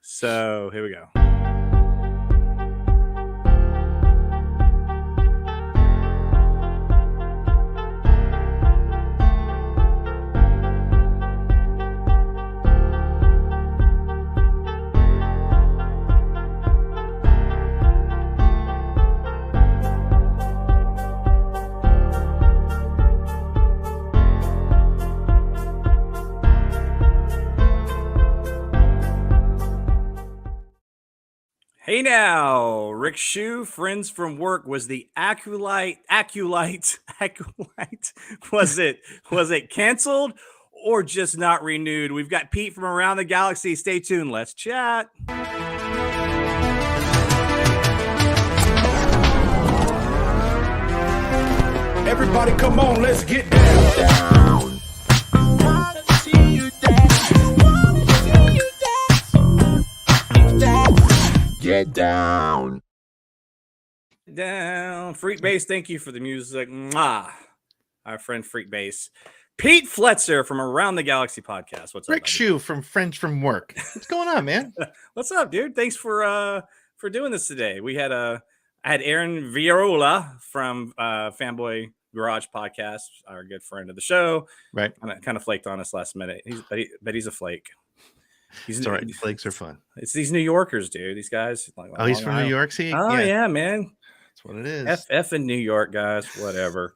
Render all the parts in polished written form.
So here we go. Hey now, Rick Shew, friends from work, was the Acolyte. Was it canceled or just not renewed? We've got Pete from around the galaxy. Stay tuned. Let's chat. Everybody come on, let's get down. Get down. Down. Freak Bass, thank you for the music. Mwah. Our friend Freak Bass. Pete Fletzer from Around the Galaxy podcast. What's up, Rick Shew from Friends from Work. What's going on, man? What's up, dude? Thanks for doing this today. I had Aaron Viola from Fanboy Garage podcast, our good friend of the show. Right. And kind of flaked on us last minute. He's a flake. It's all right. Flakes are fun. It's these New Yorkers, dude. These guys. He's from New York. See? Oh yeah, man. That's what it is. F in New York, guys. Whatever.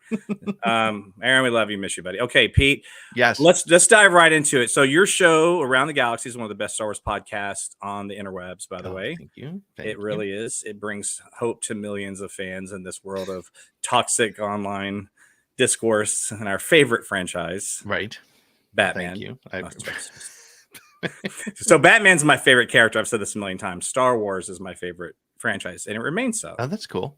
Aaron, we love you, miss you, buddy. Okay, Pete. Yes. Let's dive right into it. So your show, Around the Galaxy, is one of the best Star Wars podcasts on the interwebs, by the way. Thank you. It really is. It brings hope to millions of fans in this world of toxic online discourse and our favorite franchise. Right. Batman. Thank you. So Batman's my favorite character. I've said this a million times. Star Wars is my favorite franchise, and it remains so. Oh, that's cool.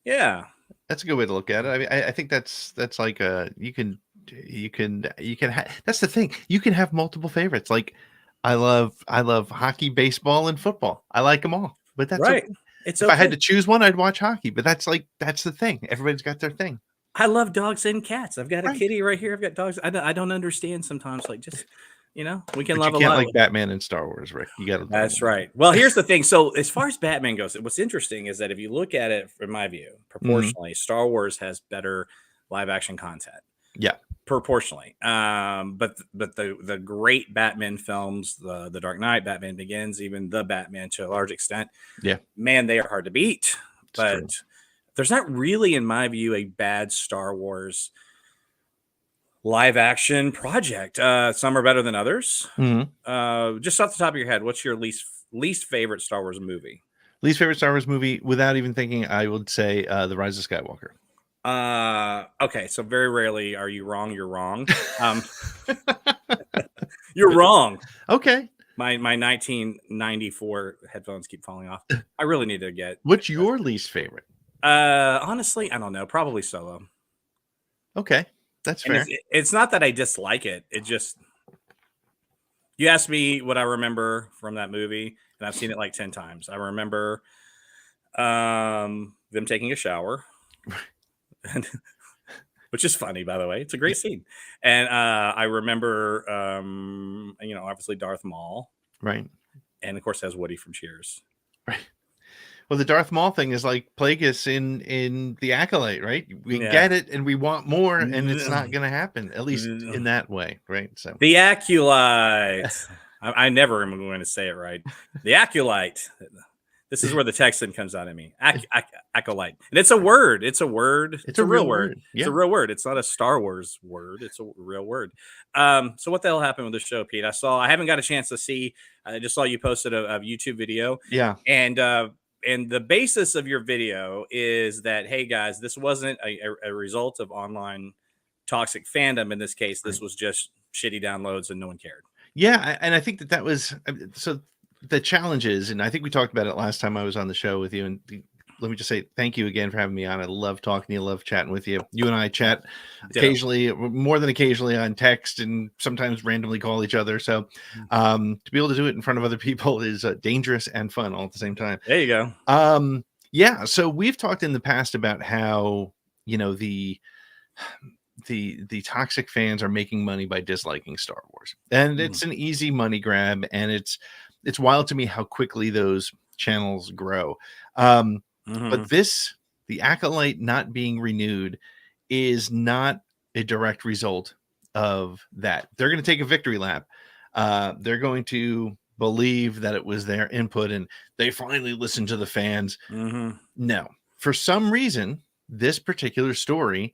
Yeah, that's a good way to look at it. I mean, I think that's like you can that's the thing. You can have multiple favorites. Like I love hockey, baseball, and football. I like them all. But that's right. Okay. If I had to choose one, I'd watch hockey. But that's the thing. Everybody's got their thing. I love dogs and cats. I've got a kitty right here. I've got dogs. I don't understand sometimes. Like just. We can love a lot. You can't like Batman and Star Wars, Rick. You got to. That's right. Well, here's the thing. So, as far as Batman goes, what's interesting is that if you look at it, from my view, proportionally, Star Wars has better live action content. Yeah, proportionally. But the great Batman films, the Dark Knight, Batman Begins, even the Batman to a large extent, man, they are hard to beat. But there's not really, in my view, a bad Star Wars live action project. Some are better than others. Just off the top of your head, what's your least favorite Star Wars movie? Least favorite Star Wars movie, without even thinking, I would say The Rise of Skywalker. Okay, so very rarely are you wrong. You're wrong. You're wrong. Okay. My 1994 headphones keep falling off. I really need to get. What's your least favorite? Honestly, I don't know. Probably Solo. Okay. That's fair. It's not that I dislike it. It just, you asked me what I remember from that movie, and I've seen it like 10 times. I remember them taking a shower, which is funny, by the way. It's a great scene. And I remember, obviously Darth Maul. Right. And of course, it has Woody from Cheers. Right. Well, the Darth Maul thing is like Plagueis in the Acolyte, right? We get it, and we want more, and it's not going to happen, at least in that way, right? So the Acolyte. I never am going to say it right. The Acolyte. This is where the Texan comes out of me. Acolyte, and it's a word. It's a word. It's a real word. Yeah. It's a real word. It's not a Star Wars word. It's a real word. So what the hell happened with the show, Pete? I haven't got a chance to see. I just saw you posted a YouTube video. Yeah, and the basis of your video is that, hey guys, this wasn't a result of online toxic fandom. In this case, this was just shitty downloads and no one cared. Yeah. And I think that was, so the challenge is, and I think we talked about it last time I was on the show with you, and let me just say thank you again for having me on. I love talking to you, love chatting with you. You and I chat occasionally, more than occasionally, on text, and sometimes randomly call each other. So to be able to do it in front of other people is dangerous and fun all at the same time. There you go. Yeah. So we've talked in the past about how, the toxic fans are making money by disliking Star Wars, and it's an easy money grab, and it's it's wild to me how quickly those channels grow. But the Acolyte not being renewed is not a direct result of that. They're going to take a victory lap. They're going to believe that it was their input and they finally listened to the fans. No, for some reason, this particular story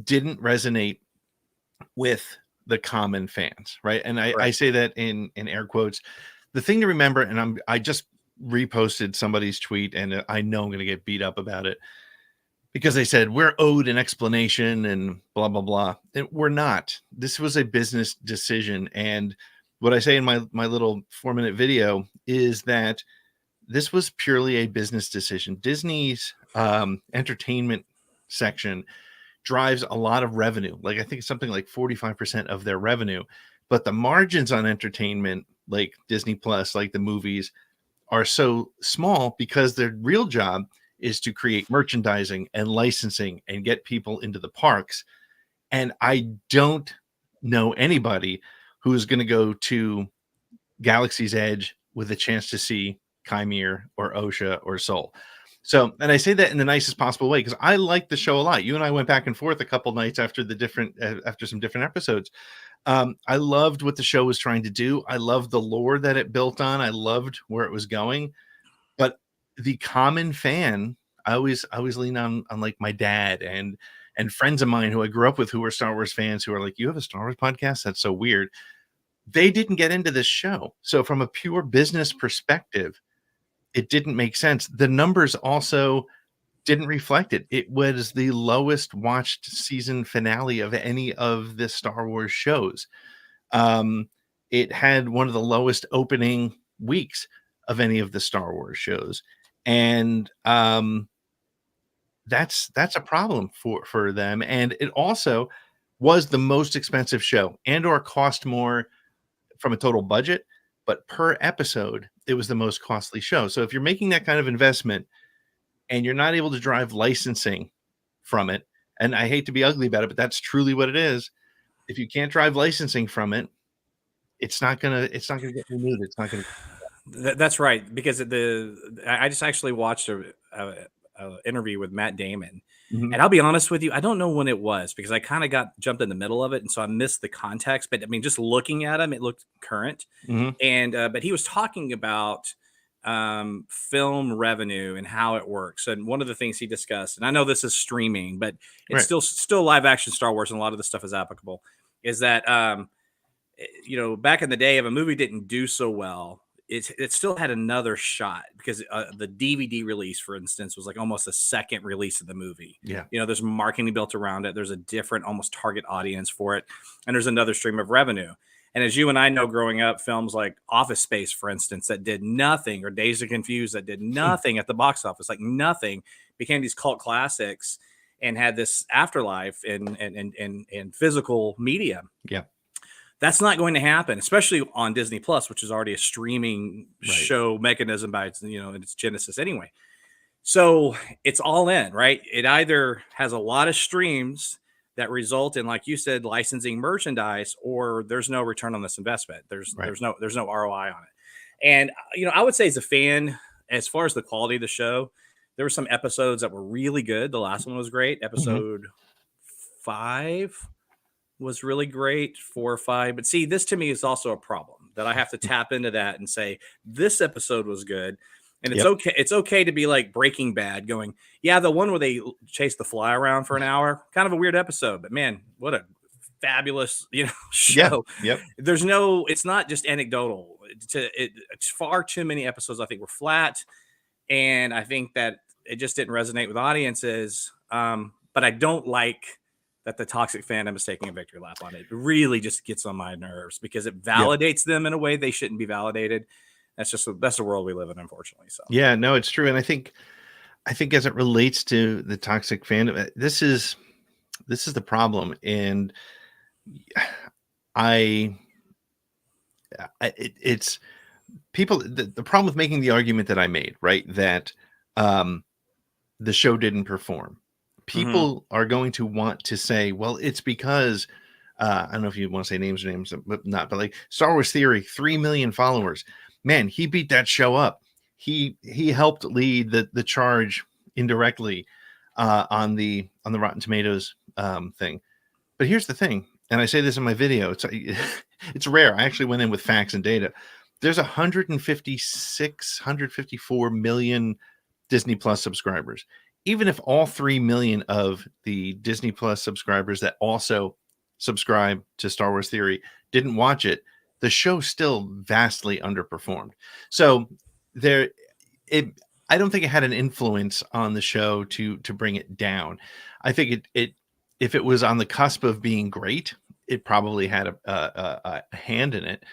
didn't resonate with the common fans, right? And I say that in air quotes. The thing to remember, and I just reposted somebody's tweet, and I know I'm going to get beat up about it because they said we're owed an explanation and blah blah blah. And we're not. This was a business decision, and what I say in my little 4-minute video is that this was purely a business decision. Disney's entertainment section drives a lot of revenue. Like I think it's something like 45% of their revenue, but the margins on entertainment, like Disney Plus, like the movies, are so small because their real job is to create merchandising and licensing and get people into the parks. And I don't know anybody who is going to go to Galaxy's Edge with a chance to see Chimere or Osha or Soul. So, and I say that in the nicest possible way because I like the show a lot. You and I went back and forth a couple nights after after some different episodes. I loved what the show was trying to do. I loved the lore that it built on. I loved where it was going. But the common fan, I always lean on like my dad and friends of mine who I grew up with who were Star Wars fans who are like, you have a Star Wars podcast? That's so weird. They didn't get into this show. So from a pure business perspective, it didn't make sense. The numbers also didn't reflect it. It was the lowest watched season finale of any of the Star Wars shows. It had one of the lowest opening weeks of any of the Star Wars shows. And that's a problem for them. And it also was the most expensive show and or cost more from a total budget, but per episode, it was the most costly show. So if you're making that kind of investment and you're not able to drive licensing from it, and I hate to be ugly about it, but that's truly what it is. If you can't drive licensing from it, it's not gonna get renewed. It's not gonna. That's right, because I just actually watched a interview with Matt Damon, and I'll be honest with you, I don't know when it was because I kind of jumped in the middle of it, and so I missed the context. But I mean, just looking at him, it looked current, and but he was talking about film revenue and how it works. And one of the things he discussed, and I know this is streaming, but it's still live action Star Wars, and a lot of this stuff is applicable, is that back in the day, if a movie didn't do so well, it still had another shot because the DVD release, for instance, was like almost a second release of the movie. Yeah. There's marketing built around it. There's a different almost target audience for it. And there's another stream of revenue. And as you and I know, growing up, films like Office Space, for instance, that did nothing, or Dazed and Confused that did nothing at the box office, like nothing, became these cult classics and had this afterlife in physical media. Yeah. That's not going to happen, especially on Disney Plus, which is already a streaming show mechanism by its, its genesis anyway. So it's all in, right? It either has a lot of streams that result in, like you said, licensing merchandise, or there's no return on this investment. There's no ROI on it. And I would say as a fan, as far as the quality of the show, there were some episodes that were really good. The last one was great. Episode 5 was really great, 4 or 5. But see, this to me is also a problem that I have to tap into that and say, this episode was good. And it's okay. It's okay to be like Breaking Bad going, yeah, the one where they chase the fly around for an hour, kind of a weird episode, but man, what a fabulous, show. Yep. It's not just anecdotal. It's far too many episodes I think were flat. And I think that it just didn't resonate with audiences. But I don't like that the toxic fandom is taking a victory lap on it. It really just gets on my nerves because it validates them in a way they shouldn't be validated. That's the world we live in, unfortunately. So yeah, no, it's true. And I think as it relates to the toxic fandom, this is the problem. And it's people, the problem with making the argument that I made, right? That the show didn't perform. People are going to want to say, well, it's because I don't know if you want to say names or names, but not, but like Star Wars Theory, 3 million followers. man, he beat that show up. He helped lead the charge indirectly on the Rotten Tomatoes thing. But here's the thing, and I say this in my video, it's rare. I actually went in with facts and data. There's 154 million Disney Plus subscribers. Even if all 3 million of the Disney Plus subscribers that also subscribe to Star Wars Theory didn't watch it, the show still vastly underperformed. So I don't think it had an influence on the show to bring it down. I think it if it was on the cusp of being great, it probably had a hand in it.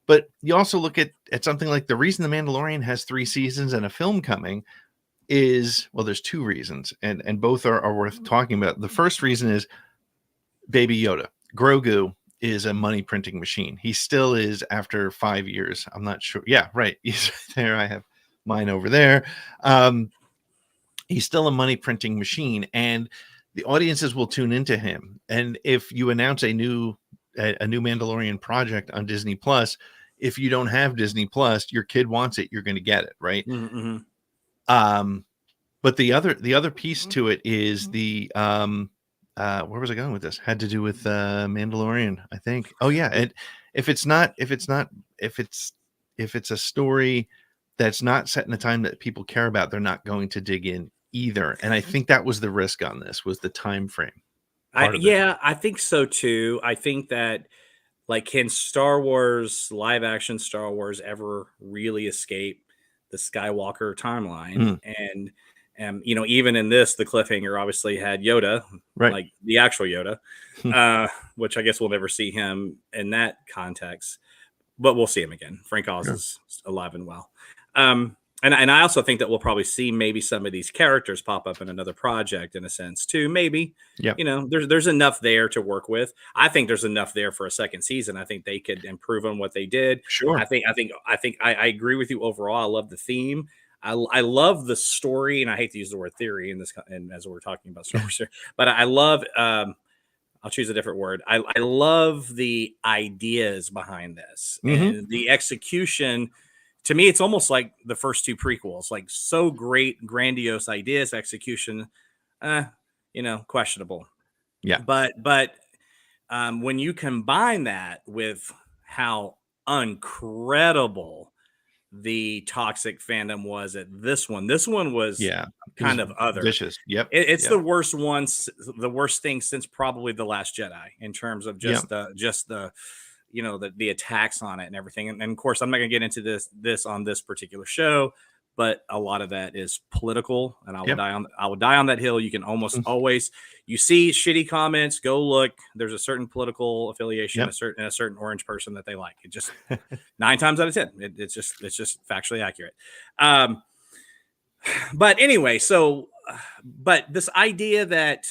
But you also look at something like the reason The Mandalorian has 3 seasons and a film coming is, well, there's 2 reasons, and both are worth talking about. The first reason is Baby Yoda. Grogu is a money printing machine. He still is after 5 years. I'm not sure. Yeah, right. He's right there. I have mine over there. He's still a money printing machine, and the audiences will tune into him. And if you announce a new Mandalorian project on Disney Plus, if you don't have Disney Plus, your kid wants it, you're going to get it, right? Mm-hmm. But the other piece to it is the where was I going with this? Had to do with Mandalorian, I think. Oh yeah, and if it's a story that's not set in a time that people care about, they're not going to dig in either. And I think that was the risk on this, was the time frame. I think so too. I think that, like, can Star Wars, live action Star Wars, ever really escape the Skywalker timeline? And even in this, the cliffhanger obviously had Yoda, right? Like the actual Yoda, which I guess we'll never see him in that context, but we'll see him again. Frank Oz is alive and well. And I also think that we'll probably see maybe some of these characters pop up in another project, in a sense too. Maybe, there's enough there to work with. I think there's enough there for a second season. I think they could improve on what they did. Sure. I agree with you overall. I love the theme. I love the story, and I hate to use the word theory in this, and as we're talking about Star Wars here, but I love. I'll choose a different word. I love the ideas behind this and the execution. To me, it's almost like the first 2 prequels, like so great, grandiose ideas, execution, questionable. Yeah. But when you combine that with how incredible the toxic fandom was at this one was kind of other. Vicious. Yep. It's the worst one, the worst thing since probably The Last Jedi, in terms of just the the attacks on it and everything. And of course, I'm not going to get into this on this particular show, but a lot of that is political, and I will die on that hill. You can almost always, you see shitty comments, go look. There's a certain political affiliation, a certain orange person that they like. It just 9 times out of 10, it's just factually accurate. But anyway, but this idea that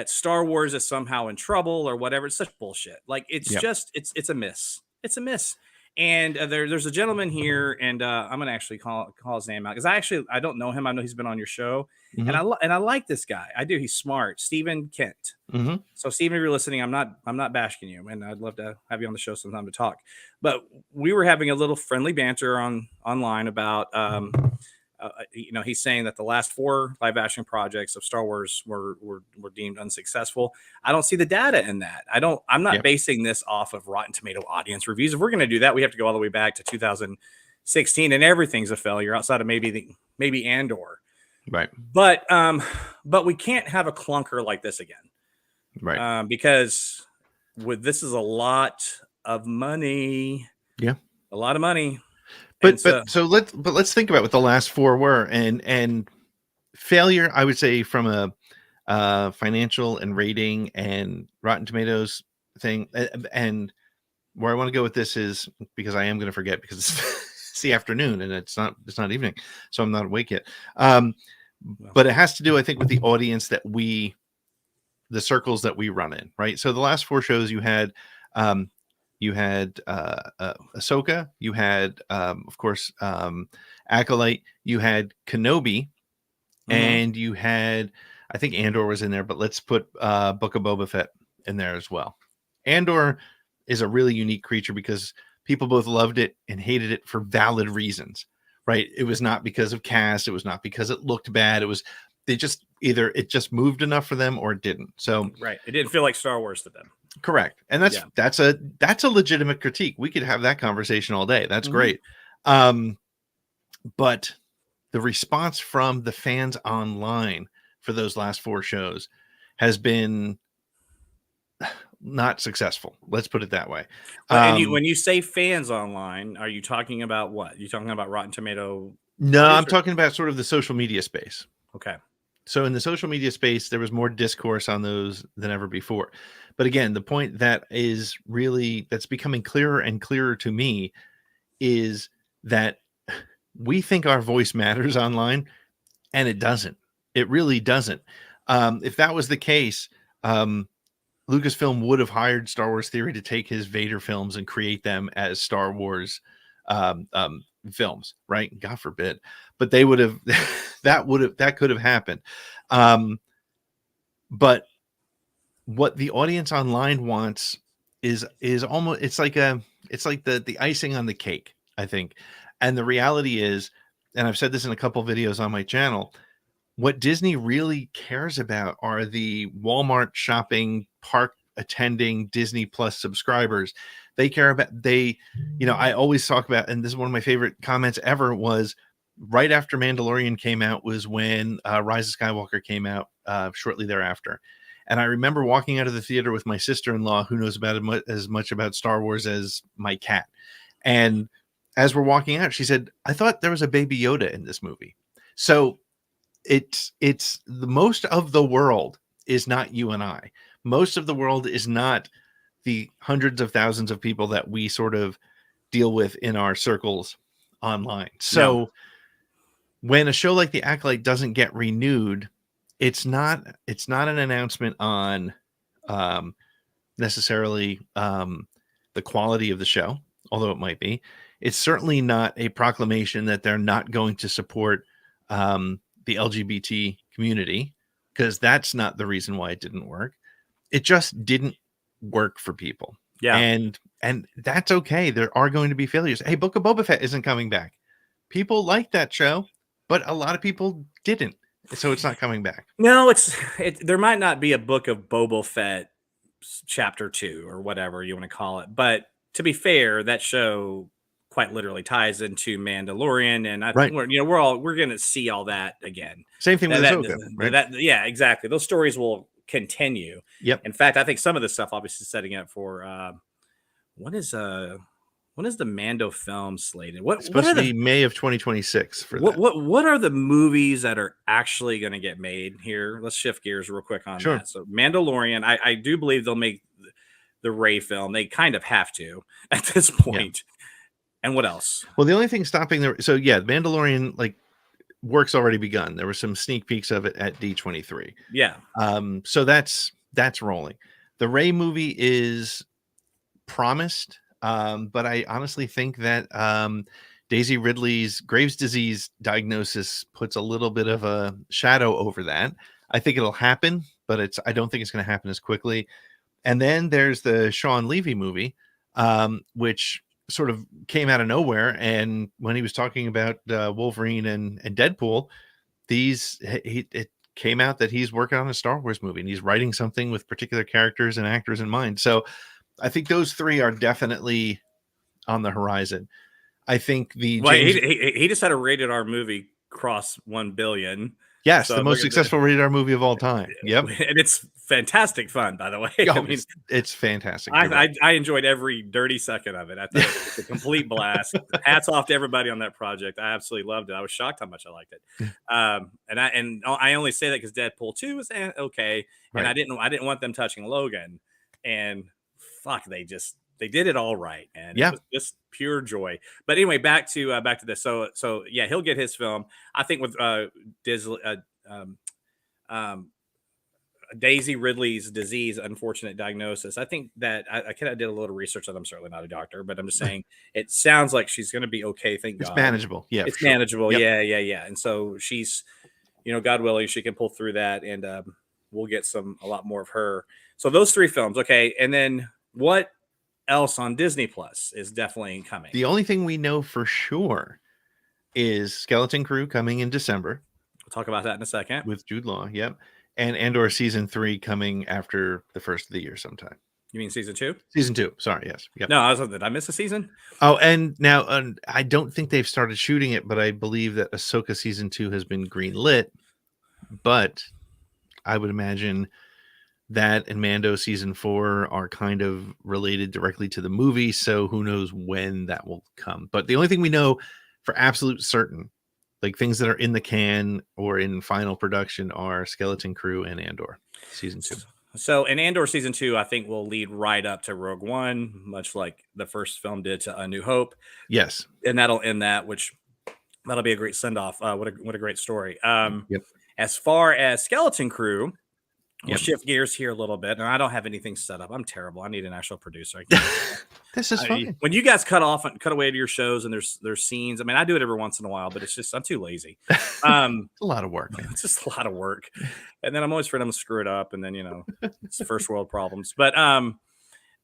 Star Wars is somehow in trouble or whatever, it's such bullshit. Like, it's just, it's a miss. It's a miss. And there's a gentleman here, and I'm going to actually call his name out, because I don't know him. I know he's been on your show, and I like this guy. I do. He's smart. Stephen Kent. So Stephen, if you're listening, I'm not bashing you, and I'd love to have you on the show sometime to talk. But we were having a little friendly banter online about, he's saying that the last 4 live action projects of Star Wars were deemed unsuccessful. I don't see the data in that. I'm not basing this off of Rotten Tomato audience reviews. If we're going to do that, we have to go all the way back to 2016, and everything's a failure outside of maybe Andor. Right. But we can't have a clunker like this again. Right. Because this is a lot of money. Yeah. A lot of money. But let's think about what the last 4 were, and failure, I would say, from a financial and rating and Rotten Tomatoes thing. And where I want to go with this is, because I am going to forget, because it's the afternoon and it's not evening, so I'm not awake yet. But it has to do, I think, with the audience the circles that we run in, right? So the last 4 shows you had Ahsoka, you had of course Acolyte, you had Kenobi, and you had, I think Andor was in there, but let's put Book of Boba Fett in there as well. Andor is a really unique creature because people both loved it and hated it for valid reasons, right? It was not because of cast. It was not because it looked bad. It was, they just either it just moved enough for them or it didn't. So right, it didn't feel like Star Wars to them. Correct. And that's a legitimate critique. We could have that conversation all day. That's great. But the response from the fans online for those last 4 shows has been not successful. Let's put it that way. And when you say fans online, are you talking about what? You talking about Rotten Tomato? No, I'm talking about sort of the social media space. Okay. So in the social media space, there was more discourse on those than ever before. But again, the point that is really that's becoming clearer and clearer to me is that we think our voice matters online, and it doesn't. It really doesn't. If that was the case, Lucasfilm would have hired Star Wars Theory to take his Vader films and create them as Star Wars films, right? God forbid. But they would have that could have happened. But what the audience online wants is almost it's like the icing on the cake, I think. And the reality is, and I've said this in a couple videos on my channel, what Disney really cares about are the Walmart shopping, park attending Disney Plus subscribers. They care about I always talk about, and this is one of my favorite comments ever, was right after Mandalorian came out was when Rise of Skywalker came out shortly thereafter. And I remember walking out of the theater with my sister-in-law, who knows about as much about Star Wars as my cat. And as we're walking out, she said, "I thought there was a Baby Yoda in this movie." So it's the most of the world is not you and I. Most of the world is not the hundreds of thousands of people that we sort of deal with in our circles online. So when a show like The Acolyte doesn't get renewed, it's not an announcement on necessarily the quality of the show, although it might be. It's certainly not a proclamation that they're not going to support the LGBT community, because that's not the reason why it didn't work. It just didn't work for people. Yeah. And that's okay. There are going to be failures. Hey, Book of Boba Fett isn't coming back. People like that show, but a lot of people didn't. So it's not coming back. No, there might not be a Book of Boba Fett chapter 2 or whatever you want to call it. But to be fair, that show quite literally ties into Mandalorian, and I think we're going to see all that again. Same thing with Ahsoka, right? Yeah, exactly. Those stories will continue. Yep. In fact, I think some of this stuff obviously setting up for when is the Mando film slated? It's supposed to be May of 2026 for that. What are the movies that are actually going to get made here? Let's shift gears real quick on that. So Mandalorian, I do believe they'll make the Rey film. They kind of have to at this point. Yeah. And what else? Well, the only thing stopping Mandalorian, like, work's already begun. There were some sneak peeks of it at D23. Yeah. So that's rolling. The Rey movie is promised, but I honestly think that Daisy Ridley's Graves' disease diagnosis puts a little bit of a shadow over that. I think it'll happen, but I don't think it's going to happen as quickly. And then there's the Sean Levy movie, which sort of came out of nowhere. And when he was talking about Wolverine and Deadpool, it came out that he's working on a Star Wars movie and he's writing something with particular characters and actors in mind. So I think those 3 are definitely on the horizon. I think he just had a rated R movie cross 1 billion. Yes, so the most successful rated R movie of all time. Yep. And it's fantastic fun, by the way. I mean, it's fantastic. I enjoyed every dirty second of it. I thought it was a complete blast. Hats off to everybody on that project. I absolutely loved it. I was shocked how much I liked it. And I only say that because Deadpool 2 was okay. And I didn't want them touching Logan. And fuck, they did it all right. And it was just pure joy. But anyway, back to this. So yeah, he'll get his film. I think with Daisy Ridley's disease, unfortunate diagnosis. I think that I kind of did a little research on. I'm certainly not a doctor, but I'm just saying it sounds like she's going to be okay. Thank God. It's manageable. Yeah, it's manageable. Yep. Yeah. And so she's, God willing, she can pull through that, and we'll get a lot more of her. So those 3 films, okay. And then what else on Disney Plus is definitely coming. The only thing we know for sure is Skeleton Crew coming in December. We'll talk about that in a second. With Jude Law, yep. And Andor season 3 coming after the first of the year sometime. You mean season 2? Season 2, sorry, yes. Yep. No, did I miss a season? Oh, and now I don't think they've started shooting it, but I believe that Ahsoka season 2 has been greenlit. But I would imagine that and Mando season 4 are kind of related directly to the movie, so who knows when that will come. But the only thing we know for absolute certain, like things that are in the can or in final production, are Skeleton Crew and Andor season 2. So in Andor season 2, I think will lead right up to Rogue One, much like the first film did to A New Hope. Yes. And that'll end that, which that'll be a great send-off. What a great story. Yep. As far as Skeleton Crew, we'll shift gears here a little bit. And I don't have anything set up. I'm terrible. I need an actual producer. This is fine. When you guys cut away to your shows and there's scenes, I mean, I do it every once in a while, but it's just I'm too lazy. It's a lot of work, man. It's just a lot of work. And then I'm always afraid I'm gonna screw it up, and then it's first world problems. But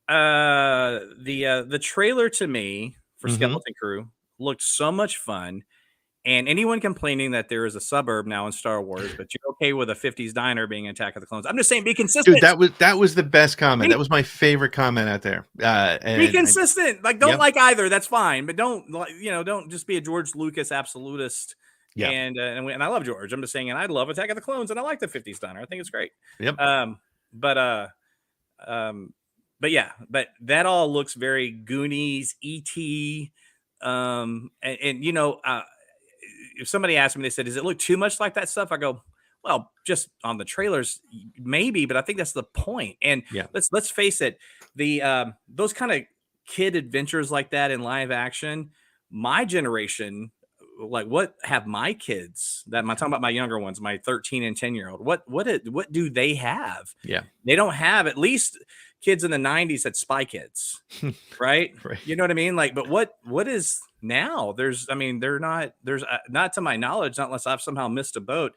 the trailer to me for Skeleton Crew looked so much fun. And anyone complaining that there is a suburb now in Star Wars, but you're okay with a 50s diner being Attack of the Clones. I'm just saying, be consistent. Dude, that was the best comment. That was my favorite comment out there. Be consistent. Don't like either. That's fine, but don't just be a George Lucas absolutist. Yeah. And I love George. I'm just saying, and I love Attack of the Clones, and I like the 50s diner. I think it's great. Yep. But that all looks very Goonies, E.T. If somebody asked me, they said, does it look too much like that stuff? I go, well, just on the trailers, maybe, but I think that's the point. And let's face it, those kind of kid adventures like that in live action, my generation, like what have my kids that I'm talking about my younger ones, my 13 and 10-year-old, what do they have? Yeah. They don't have, at least kids in the 90s had Spy Kids, right? You know what I mean? Like, but what is now? There's not to my knowledge, not unless I've somehow missed a boat.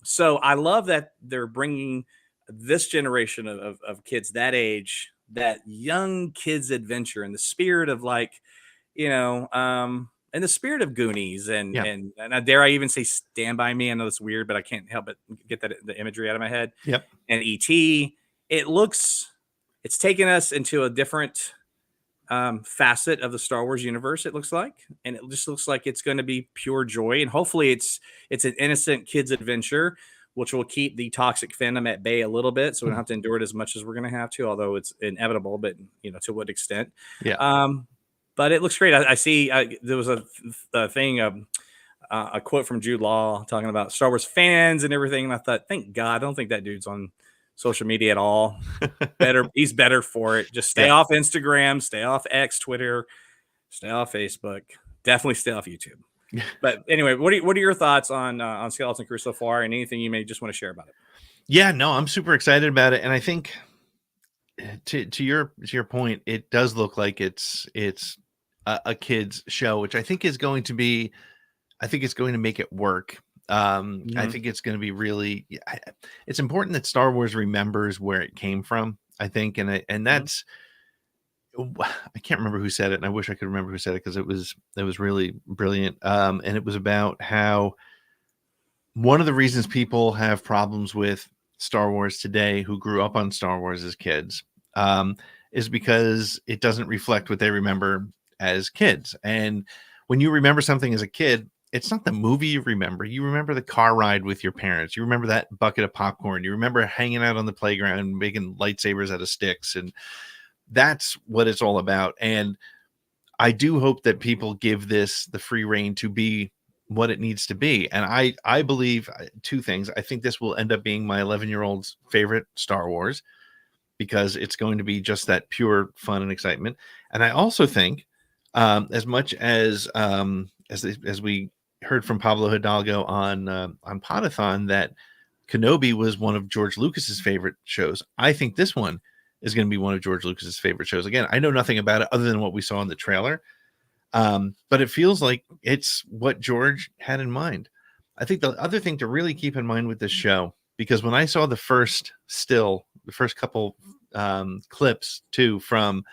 So I love that they're bringing this generation of kids that age, that young kids adventure in the spirit of in the spirit of Goonies and dare I even say Stand By Me. I know it's weird, but I can't help but get the imagery out of my head. Yep. And E.T. It's taken us into a different facet of the Star Wars universe, it looks like. And it just looks like it's going to be pure joy. And hopefully it's an innocent kid's adventure, which will keep the toxic fandom at bay a little bit. So we don't have to endure it as much as we're going to have to, although it's inevitable, but to what extent. Yeah. But it looks great. I see there was a thing, a quote from Jude Law talking about Star Wars fans and everything. And I thought, thank God, I don't think that dude's on social media at all. He's better for it. Just stay off Instagram, stay off X, Twitter, stay off Facebook. Definitely stay off YouTube. But anyway, what are your thoughts on Skeleton Crew so far, and anything you may just want to share about it? Yeah, no, I'm super excited about it, and I think to your point, it does look like it's a kid's show, which I think is going to be, I think it's going to make it work. I think it's going to be really, it's important that Star Wars remembers where it came from, I think. And that's, I can't remember who said it, and I wish I could remember who said it, because it was really brilliant. And it was about how one of the reasons people have problems with Star Wars today, who grew up on Star Wars as kids, is because it doesn't reflect what they remember as kids. And when you remember something as a kid, it's not the movie you remember. You remember the car ride with your parents. You remember that bucket of popcorn. You remember hanging out on the playground and making lightsabers out of sticks. And that's what it's all about. And I do hope that people give this the free rein to be what it needs to be. And I believe two things. I think this will end up being my 11-year-old's favorite Star Wars, because it's going to be just that pure fun and excitement. And I also think, as much as we heard from Pablo Hidalgo on Podathon, that Kenobi was one of George Lucas's favorite shows, I think this one is going to be one of George Lucas's favorite shows. Again, I know nothing about it other than what we saw in the trailer, but it feels like it's what George had in mind. I think the other thing to really keep in mind with this show, because when I saw the first couple clips too from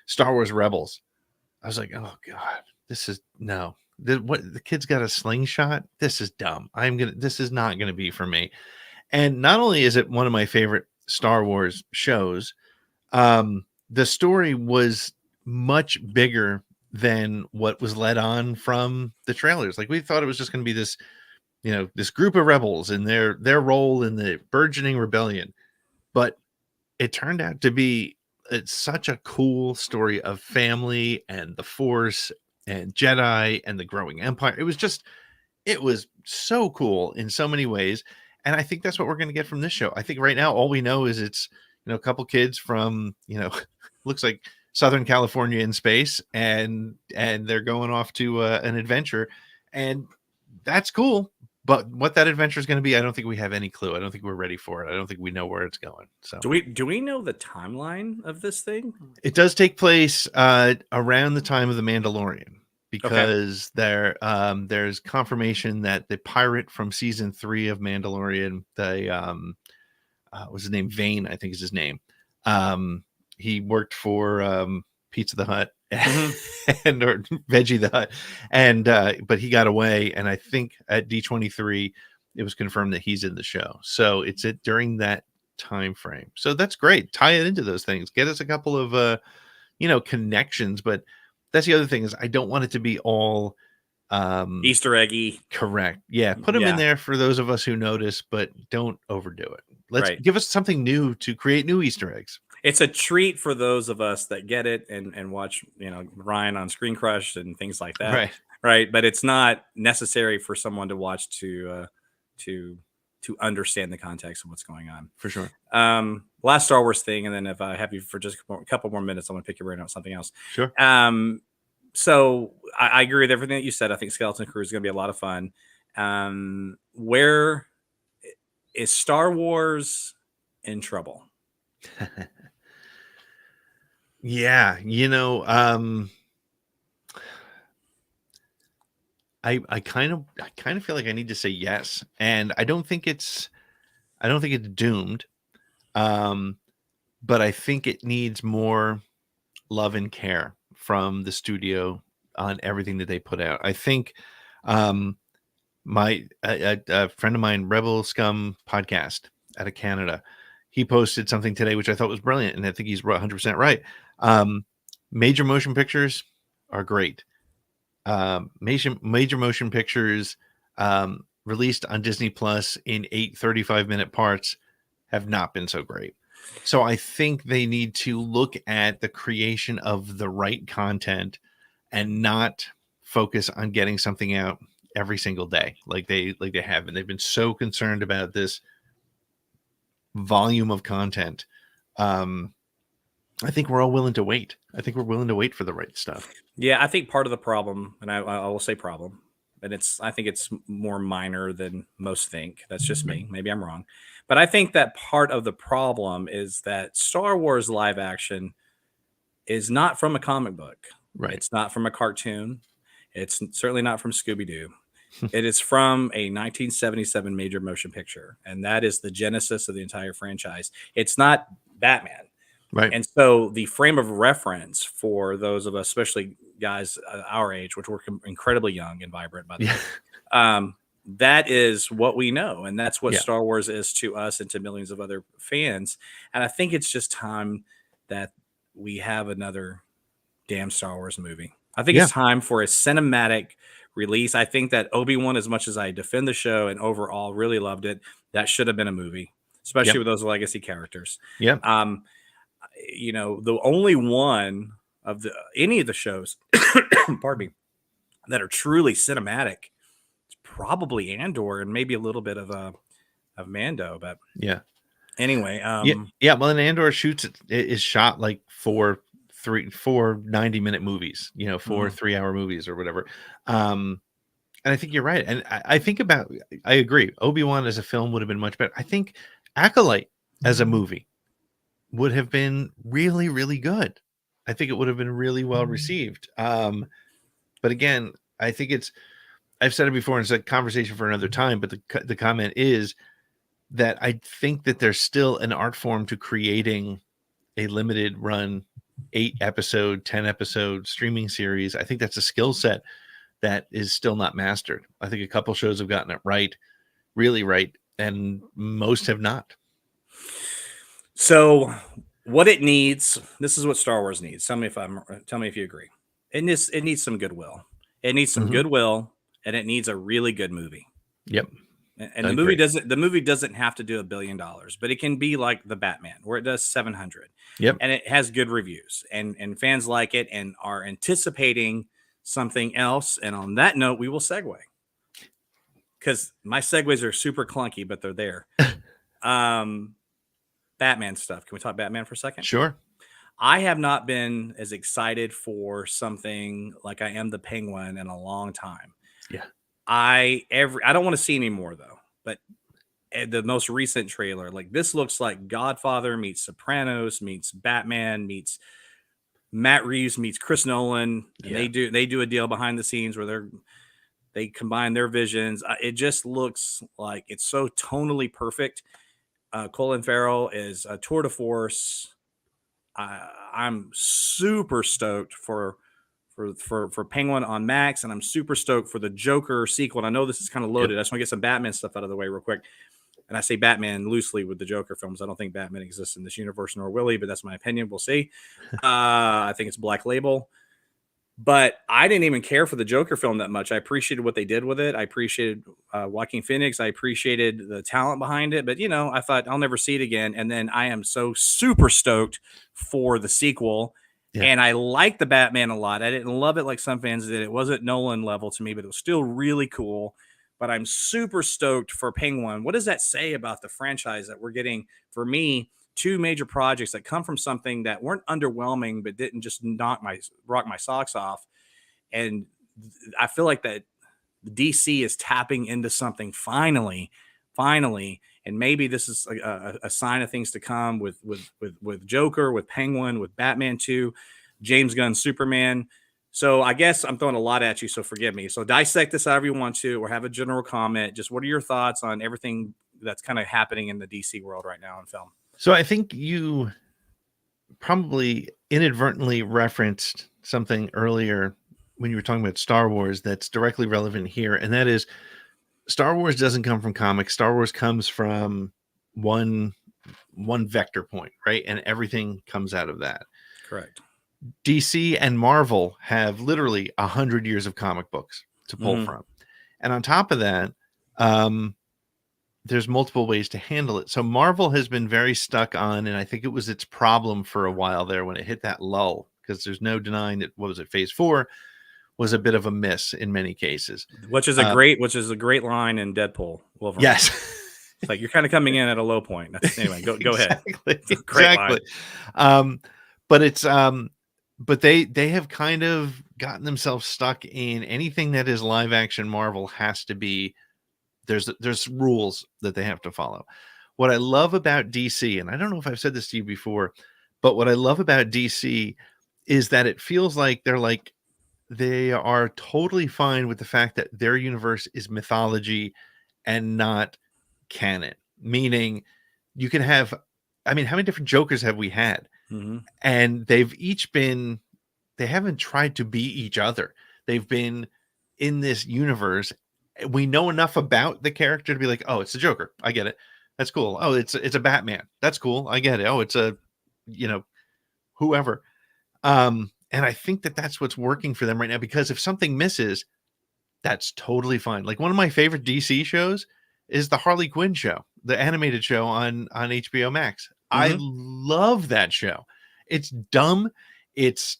Star Wars Rebels. I was like, oh God, this is no. What the kid's got a slingshot? This is dumb. This is not gonna be for me. And not only is it one of my favorite Star Wars shows, the story was much bigger than what was led on from the trailers. Like we thought it was just going to be this, this group of rebels and their role in the burgeoning rebellion, but it turned out to be such a cool story of family and the Force and Jedi and the growing empire. It was so cool in so many ways. And I think that's what we're going to get from this show. I think right now, all we know is it's, a couple kids from, looks like Southern California in space, and they're going off to an adventure, and that's cool. But what that adventure is going to be, I don't think we have any clue. I don't think we're ready for it. I don't think we know where it's going. So do we know the timeline of this thing? It does take place around the time of the Mandalorian, because there's confirmation that the pirate from season 3 of Mandalorian, what's his name? Vane, I think is his name. He worked for Pizza the Hut and or Veggie the Hut, and but he got away. And I think at D23 it was confirmed that he's in the show. So it's during that time frame. So that's great. Tie it into those things. Get us a couple of connections. But that's the other thing, is I don't want it to be all Easter eggy. Correct. Yeah. Put them in there for those of us who notice, but don't overdo it. Let's give us something new to create new Easter eggs. It's a treat for those of us that get it and watch, Ryan on Screen Crush and things like that. Right. But it's not necessary for someone to watch to understand the context of what's going on. For sure. Last Star Wars thing, and then if I have you for just a couple more minutes, I'm going to pick your brain about something else. Sure. So I agree with everything that you said. I think Skeleton Crew is going to be a lot of fun. Where is Star Wars in trouble? Yeah, I kind of feel like I need to say yes, and I don't think it's doomed, but I think it needs more love and care from the studio on everything that they put out. I think a friend of mine, Rebel Scum podcast out of Canada, he posted something today which I thought was brilliant, and I think he's 100% right. Major motion pictures are great. Major motion pictures released on Disney Plus in 8 35-minute parts have not been so great. So I think they need to look at the creation of the right content and not focus on getting something out every single day like they have. And they've been so concerned about this volume of content. I think we're all willing to wait. I think we're willing to wait for the right stuff. Yeah, I think part of the problem, and I will say problem, and I think it's more minor than most think. That's just me. Maybe I'm wrong. But I think that part of the problem is that Star Wars live action is not from a comic book. Right. It's not from a cartoon. It's certainly not from Scooby-Doo. It is from a 1977 major motion picture, and that is the genesis of the entire franchise. It's not Batman. Right. And so the frame of reference for those of us, especially guys our age, which we're incredibly young and vibrant, by the way, that is what we know. And that's what Star Wars is to us and to millions of other fans. And I think it's just time that we have another damn Star Wars movie. I think it's time for a cinematic release. I think that Obi-Wan, as much as I defend the show and overall really loved it, that should have been a movie, especially with those legacy characters. Yeah. The only one of any of the shows, pardon me, that are truly cinematic, it's probably Andor and maybe a little bit of Mando. But anyway, well, and Andor is shot like four 90-minute movies, 4 3-hour movies or whatever. And I think you're right. And I agree. Obi-Wan as a film would have been much better. I think Acolyte as a movie would have been really, really good. I think it would have been really well received. But again, I think I've said it before, and it's a conversation for another time, but the comment is that I think that there's still an art form to creating a limited run 8-episode, 10-episode streaming series. I think that's a skill set that is still not mastered. I think a couple shows have gotten it right, really right, and most have not. So what it needs, this is what Star Wars needs. Tell me if you agree. It needs some goodwill. It needs some goodwill, and it needs a really good movie. Yep. And the movie doesn't have to do $1 billion, but it can be like the Batman, where it does 700. Yep. And it has good reviews, and fans like it and are anticipating something else. And on that note, we will segue, because my segues are super clunky, but they're there. Batman stuff. Can we talk Batman for a second? Sure. I have not been as excited for something like I am the Penguin in a long time. Yeah. I don't want to see any more though, but the most recent trailer, like, this looks like Godfather meets Sopranos meets Batman meets Matt Reeves meets Chris Nolan. And they do a deal behind the scenes where they combine their visions. It just looks like it's so tonally perfect. Colin Farrell is a tour de force. I'm super stoked for Penguin on Max, and I'm super stoked for the Joker sequel. And I know this is kind of loaded. I just want to get some Batman stuff out of the way real quick. And I say Batman loosely with the Joker films. I don't think Batman exists in this universe, nor will he, but that's my opinion. We'll see. I think it's Black Label. But I didn't even care for the Joker film that much. I appreciated what they did with it. I appreciated Joaquin Phoenix. I appreciated the talent behind it. But, I thought I'll never see it again. And then I am so super stoked for the sequel. Yeah. And I like the Batman a lot. I didn't love it like some fans did. It wasn't Nolan level to me, but it was still really cool. But I'm super stoked for Penguin. What does that say about the franchise that we're getting, for me, 2 major projects that come from something that weren't underwhelming, but didn't just rock my socks off? And I feel like that DC is tapping into something finally, and maybe this is a sign of things to come with Joker, with Penguin, with Batman 2, James Gunn Superman. So I guess I'm throwing a lot at you, so forgive me. So dissect this however you want to, or have a general comment. Just what are your thoughts on everything that's kind of happening in the DC world right now in film? So I think you probably inadvertently referenced something earlier when you were talking about Star Wars that's directly relevant here. And that is, Star Wars doesn't come from comics. Star Wars comes from one vector point, right? And everything comes out of that. Correct. DC and Marvel have literally 100 years of comic books to pull from. And on top of that, there's multiple ways to handle it. So Marvel has been very stuck on, and I think it was its problem for a while there when it hit that lull, because there's no denying that, what was it, Phase 4 was a bit of a miss in many cases. Which is a great line in Deadpool. Wolverine. Yes. It's like you're kind of coming in at a low point. Anyway, go ahead. Exactly. But it's but they have kind of gotten themselves stuck in anything that is live action Marvel has to be, there's rules that they have to follow. What I love about DC, and I don't know if I've said this to you before, but what I love about DC is that it feels like they are totally fine with the fact that their universe is mythology and not canon. Meaning you can have, I mean, how many different Jokers have we had? And they've each been, they haven't tried to be each other. They've been in this universe. We know enough about the character to be like, oh, it's the Joker. I get it. That's cool. Oh, it's a Batman. That's cool. I get it. Oh, it's a, whoever. And I think that that's what's working for them right now, because if something misses, that's totally fine. Like, one of my favorite DC shows is the Harley Quinn show, the animated show on HBO Max. I love that show. It's dumb. It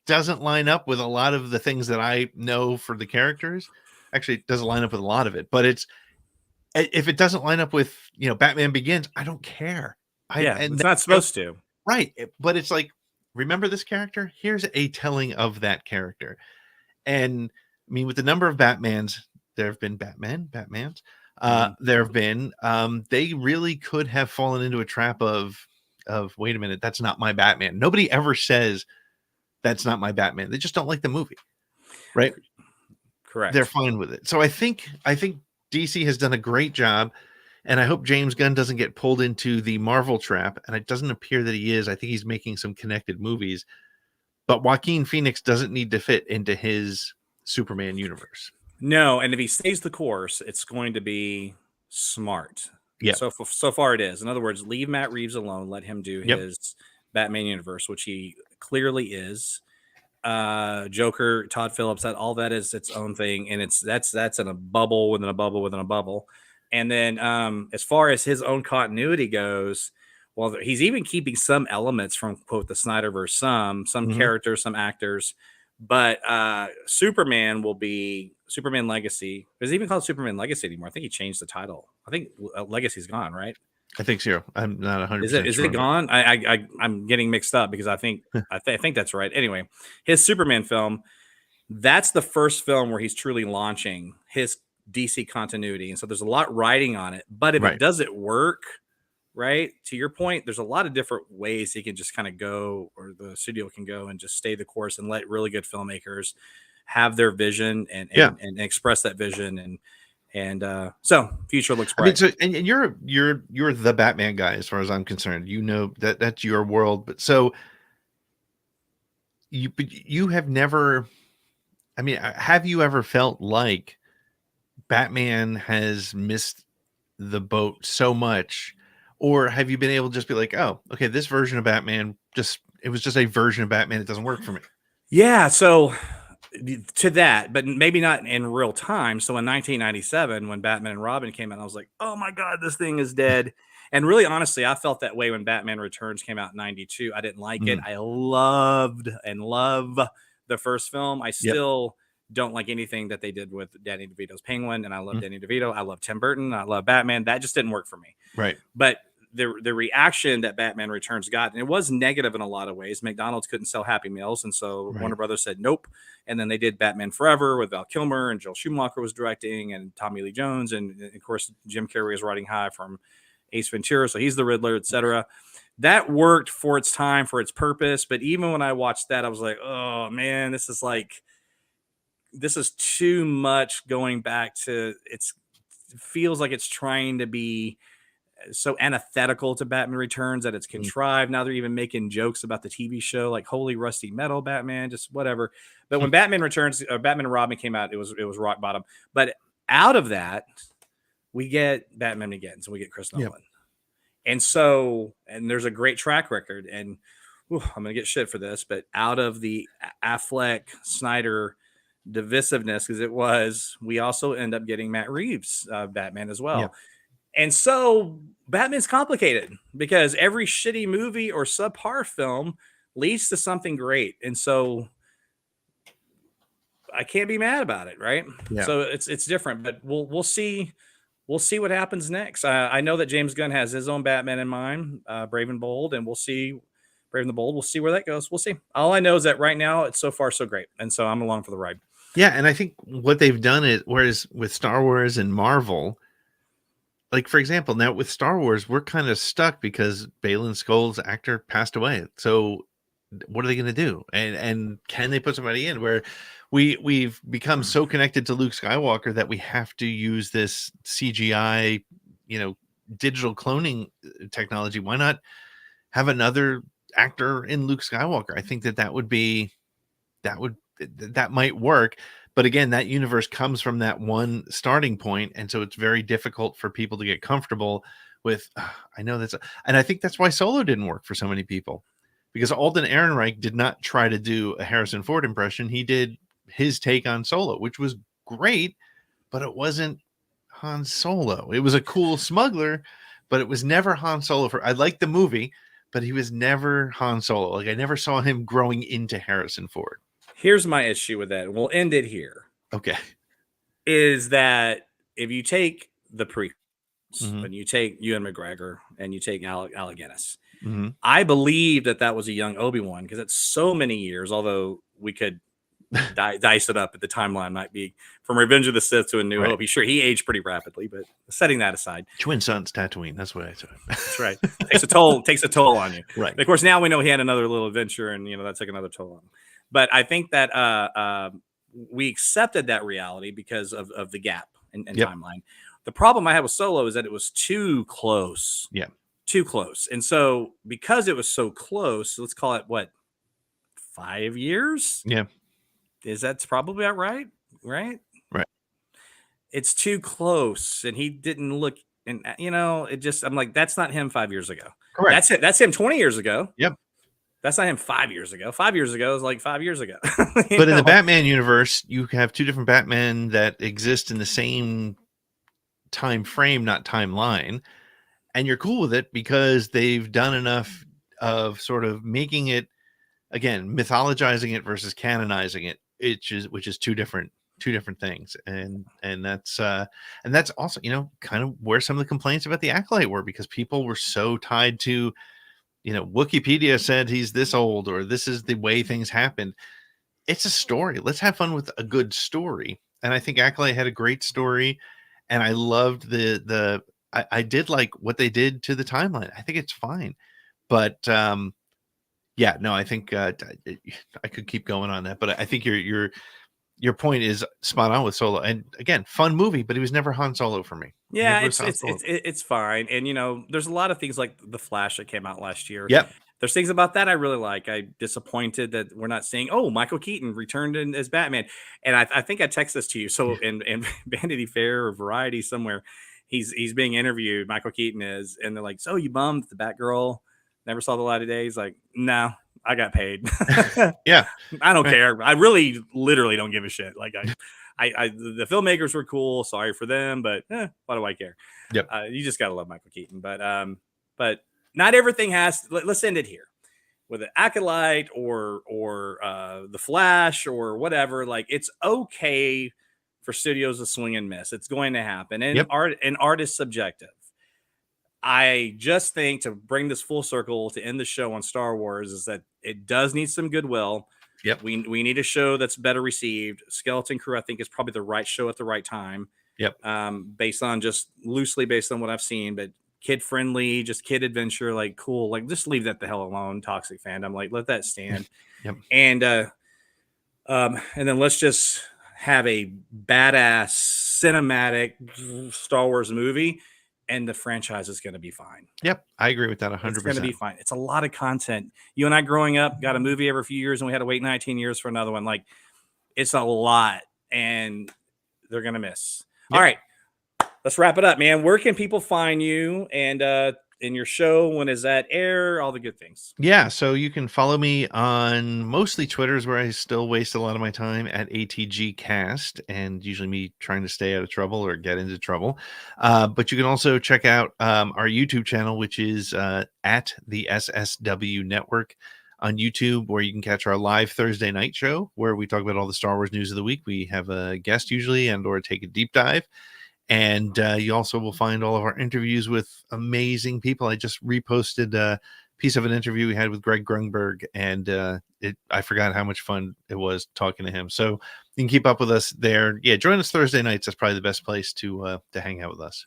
doesn't line up with a lot of the things that I know for the characters. Actually, it doesn't line up with a lot of it, but if it doesn't line up with, Batman Begins, I don't care. It's not supposed to. Right. But it's like, remember this character? Here's a telling of that character. And I mean, with the number of Batmans, there have been Batmans. There have been, they really could have fallen into a trap of, wait a minute, that's not my Batman. Nobody ever says that's not my Batman. They just don't like the movie. Right. Correct. They're fine with it. So I think DC has done a great job And I hope James Gunn doesn't get pulled into the Marvel trap. And it doesn't appear that he is. I think he's making some connected movies. But Joaquin Phoenix doesn't need to fit into his Superman universe. No, and if he stays the course, it's going to be smart. Yeah. So far it is. In other words, leave Matt Reeves alone. Let him do his Batman universe, which he clearly is. Joker, Todd Phillips, all that is its own thing, and that's in a bubble within a bubble within a bubble. And then as far as his own continuity goes, well, he's even keeping some elements from quote the Snyderverse, some characters, some actors, but Superman will be Superman Legacy. Is it even called Superman Legacy anymore? I think he changed the title. I think Legacy's gone, right? I think so. I'm not 100%. Is it gone? I'm getting mixed up because I think that's right. Anyway, his Superman film, that's the first film where he's truly launching his DC continuity, and so there's a lot riding on it. But if it doesn't work, right, to your point, there's a lot of different ways he can just kind of go, or the studio can go and just stay the course and let really good filmmakers have their vision and express that vision and so future looks bright. I mean, and you're the Batman guy as far as I'm concerned. You know that's your world, but so you have never. I mean, have you ever felt like Batman has missed the boat so much, or have you been able to just be like, oh, okay, this version of Batman it was just a version of Batman. It doesn't work for me. Yeah, so. To that, but maybe not in real time. So in 1997, when Batman and Robin came out, I was like, oh my God, this thing is dead. And really, honestly, I felt that way when Batman Returns came out in 92. I didn't like it. I loved and love the first film. I still don't like anything that they did with Danny DeVito's Penguin. And I love Danny DeVito. I love Tim Burton. I love Batman. That just didn't work for me. Right. But the reaction that Batman Returns got, and it was negative in a lot of ways. McDonald's couldn't sell Happy Meals, and so Warner Brothers said nope. And then they did Batman Forever with Val Kilmer, and Joel Schumacher was directing, and Tommy Lee Jones, and of course Jim Carrey was riding high from Ace Ventura, so he's the Riddler, etc. That worked for its time, for its purpose. But even when I watched that, I was like, oh man, this is too much going back to it feels like it's trying to be so antithetical to Batman Returns that it's contrived. Now they're even making jokes about the TV show, like Holy Rusty Metal Batman, just whatever. But when Batman Returns, or Batman and Robin came out, it was rock bottom. But out of that, we get Batman Begins, and we get Chris Nolan. And so, and there's a great track record, and I'm going to get shit for this, but out of the Affleck Snyder divisiveness, because we also end up getting Matt Reeves Batman as well. And so Batman's complicated because every shitty movie or subpar film leads to something great. And so I can't be mad about it, right? Yeah. So it's different, but we'll see. We'll see what happens next. I know that James Gunn has his own Batman in mind, Brave and Bold, and we'll see Brave and the Bold. We'll see where that goes. We'll see. All I know is that right now it's so far so great, and so I'm along for the ride. Yeah, and I think what they've done is, whereas with Star Wars and Marvel, like for example, now with Star Wars, we're kind of stuck because Baylan Skoll's actor passed away. So what are they going to do? And can they put somebody in where we've become so connected to Luke Skywalker that we have to use this CGI, digital cloning technology? Why not have another actor in Luke Skywalker? I think that might work. But again, that universe comes from that one starting point, and so it's very difficult for people to get comfortable with. I know and I think that's why Solo didn't work for so many people, because Alden Ehrenreich did not try to do a Harrison Ford impression. He did his take on Solo, which was great, but it wasn't Han Solo. It was a cool smuggler, but it was never Han Solo. I liked the movie, but he was never Han Solo. Like I never saw him growing into Harrison Ford. Here's my issue with that. We'll end it here. Okay. Is that if you take the prequels and you take Ewan McGregor and you take Alec Guinness, I believe that was a young Obi-Wan, because it's so many years, although we could dice it up, at the timeline might be from Revenge of the Sith to A New Hope. He aged pretty rapidly, but setting that aside. Twin sons, Tatooine. That's what I said. That's right. Takes a toll on you. Right. And of course, now we know he had another little adventure, and that took another toll on him. But I think that we accepted that reality because of the gap and timeline. The problem I had with Solo is that it was too close. Yeah. Too close. And so because it was so close, let's call it what, 5 years? Yeah. That's probably about right? Right. It's too close. And he didn't look, and it just, I'm like, that's not him 5 years ago. Correct. That's it. That's him 20 years ago. Yep. That's not him 5 years ago. 5 years ago is like 5 years ago. But in the Batman universe, you have two different Batmen that exist in the same time frame, not timeline. And you're cool with it because they've done enough of sort of making it, again, mythologizing it versus canonizing it, which is two different things. And that's also, kind of where some of the complaints about the Acolyte were, because people were so tied to, Wikipedia said he's this old, or this is the way things happened. It's a story. Let's have fun with a good story. And I think Acolyte had a great story. And I loved I did like what they did to the timeline. I think it's fine. But I think I could keep going on that. But I think your point is spot on with Solo. And again, fun movie, but he was never Han Solo for me. Yeah, it's fine. And there's a lot of things like The Flash that came out last year. Yep. There's things about that I really like. I'm disappointed that we're not seeing, Michael Keaton returned as Batman. And I think I text this to you. So in Vanity Fair or Variety somewhere, he's being interviewed, Michael Keaton is, and they're like, so you bummed the Batgirl never saw the light of day? He's like, no, I got paid. Yeah. I don't care. I really literally don't give a shit. Like the filmmakers were cool. Sorry for them, but why do I care? Yep. You just got to love Michael Keaton, but not everything has. Let's end it here with an Acolyte or the Flash or whatever. Like, it's okay for studios to swing and miss. It's going to happen, and art is subjective. I just think, to bring this full circle to end the show on Star Wars, is that it does need some goodwill. Yep. We need a show that's better received. Skeleton Crew, I think, is probably the right show at the right time. Yep. Based on what I've seen, but kid friendly, just kid adventure, like cool. Like, just leave that the hell alone. Toxic fandom, like, let that stand. Yep. And then let's just have a badass cinematic Star Wars movie, and the franchise is going to be fine. Yep. I agree with that 100%. It's going to be fine. It's a lot of content. You and I growing up got a movie every few years, and we had to wait 19 years for another one. Like, it's a lot, and they're going to miss. Yep. All right. Let's wrap it up, man. Where can people find you and in your show? When is that air? All the good things. Yeah, so you can follow me on mostly Twitter, is where I still waste a lot of my time, at ATGcast, and usually me trying to stay out of trouble or get into trouble. But you can also check out our YouTube channel, which is at the SSW Network on YouTube, where you can catch our live Thursday night show, where we talk about all the Star Wars news of the week. We have a guest usually, or take a deep dive. And you also will find all of our interviews with amazing people. I just reposted a piece of an interview we had with Greg Grunberg, and I forgot how much fun it was talking to him. So you can keep up with us there. Yeah, join us Thursday nights. That's probably the best place to hang out with us.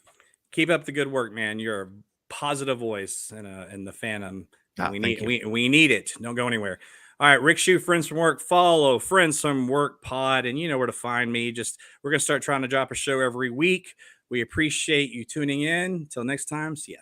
Keep up the good work, man. You're a positive voice in the fandom. We need it. Don't go anywhere. All right, Rick Shew, Friends from Work. Follow Friends from Work Pod, and you know where to find me. We're going to start trying to drop a show every week. We appreciate you tuning in. Until next time, see ya.